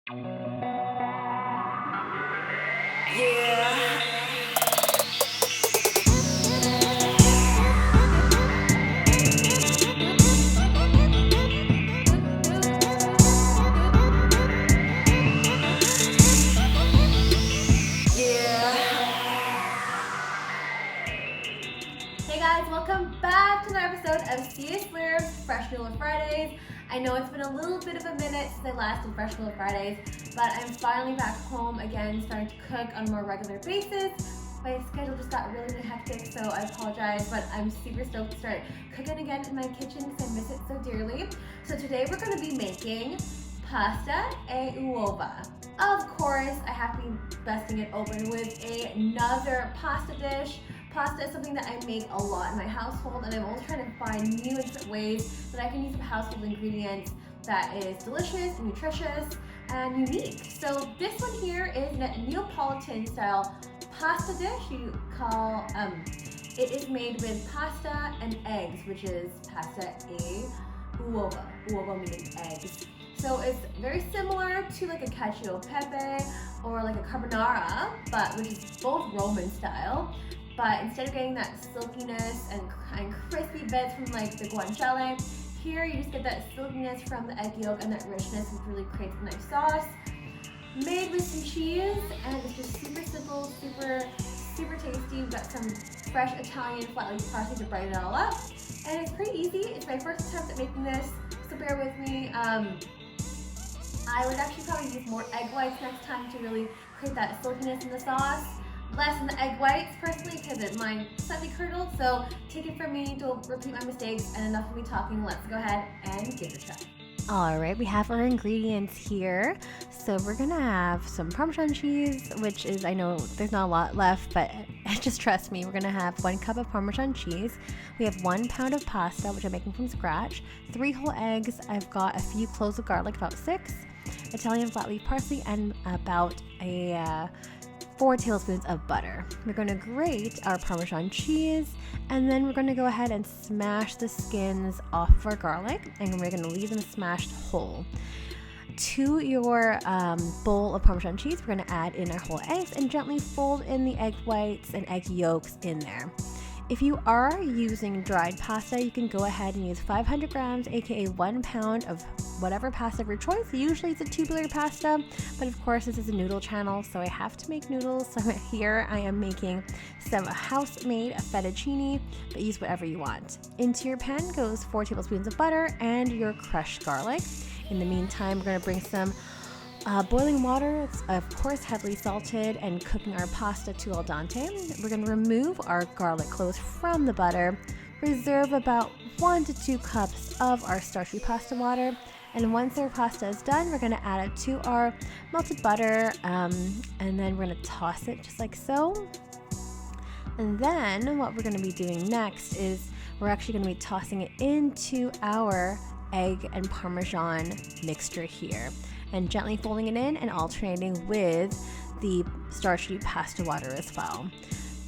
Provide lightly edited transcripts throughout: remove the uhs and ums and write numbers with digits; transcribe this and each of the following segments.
Hey guys, welcome back to another episode of Slurps, Fresh Noodle Fridays. I know it's been a little bit of a minute since I last did Fresh Noodle Fridays, but I'm finally back home again, starting to cook on a more regular basis. My schedule just got really hectic, so I apologize, but I'm super stoked to start cooking again in my kitchen because I miss it so dearly. So today we're going to be making pasta e uova. Of course, I have to be busting it open with another pasta dish. Pasta is something that I make a lot in my household, and I'm always trying to find new and different ways that I can use some household ingredients that is delicious, nutritious, and unique. So this one here is a Neopolitan style pasta dish. It is made with pasta and eggs, which is pasta e uova. Uova meaning eggs. So it's very similar to like a cacio e pepe or like a carbonara, but which is both Roman style. But instead of getting that silkiness and crispy bits from like the guanciale, here you just get that silkiness from the egg yolk and that richness, which really creates a nice sauce. Made with some cheese, and it's just super simple, super tasty. We've got some fresh Italian flat leaf parsley to brighten it all up. And it's pretty easy. It's my first attempt at making this, so bear with me. I would actually probably use more egg whites next time to really create that silkiness in the sauce. Less in the egg whites personally because mine slightly curdled, so take it from me, don't repeat my mistakes, and enough of me talking, let's go ahead and give it a try. All right, we have our ingredients here. So we're gonna have some Parmesan cheese, which is, I know there's not a lot left, but just trust me, we're gonna have 1 cup of Parmesan cheese. We have 1 pound of pasta, which I'm making from scratch, 3 whole eggs, I've got a few cloves of garlic, about 6, Italian flat leaf parsley, and about 4 tablespoons of butter. We're going to grate our Parmesan cheese, and then we're going to go ahead and smash the skins off of our garlic, and we're going to leave them smashed whole. To your bowl of Parmesan cheese, we're going to add in our whole eggs and gently fold in the egg whites and egg yolks in there. If you are using dried pasta, you can go ahead and use 500 grams, aka 1 pound of whatever pasta of your choice. Usually it's a tubular pasta, but of course this is a noodle channel, so I have to make noodles. So here I am making some house-made fettuccine, but use whatever you want. Into your pan goes 4 tablespoons of butter and your crushed garlic. In the meantime, we're going to bring some boiling water. It's of course heavily salted, and cooking our pasta to al dente. We're going to remove our garlic cloves from the butter, reserve about 1 to 2 cups of our starchy pasta water, and once our pasta is done, we're going to add it to our melted butter, and then we're going to toss it just like so. And then what we're going to be doing next is we're actually going to be tossing it into our egg and Parmesan mixture here, and gently folding it in and alternating with the starchy pasta water as well.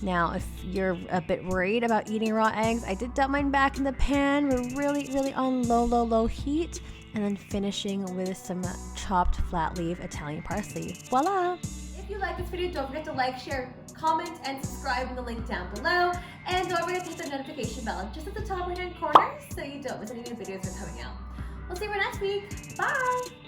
Now, if you're a bit worried about eating raw eggs, I did dump mine back in the pan. We're really on low heat, and then finishing with some chopped flat leaf Italian parsley. Voila! If you like this video, don't forget to like, share, comment, and subscribe in the link down below. And don't forget to hit the notification bell just at the top right hand corner so you don't miss any new videos that are coming out. We'll see you next week. Bye!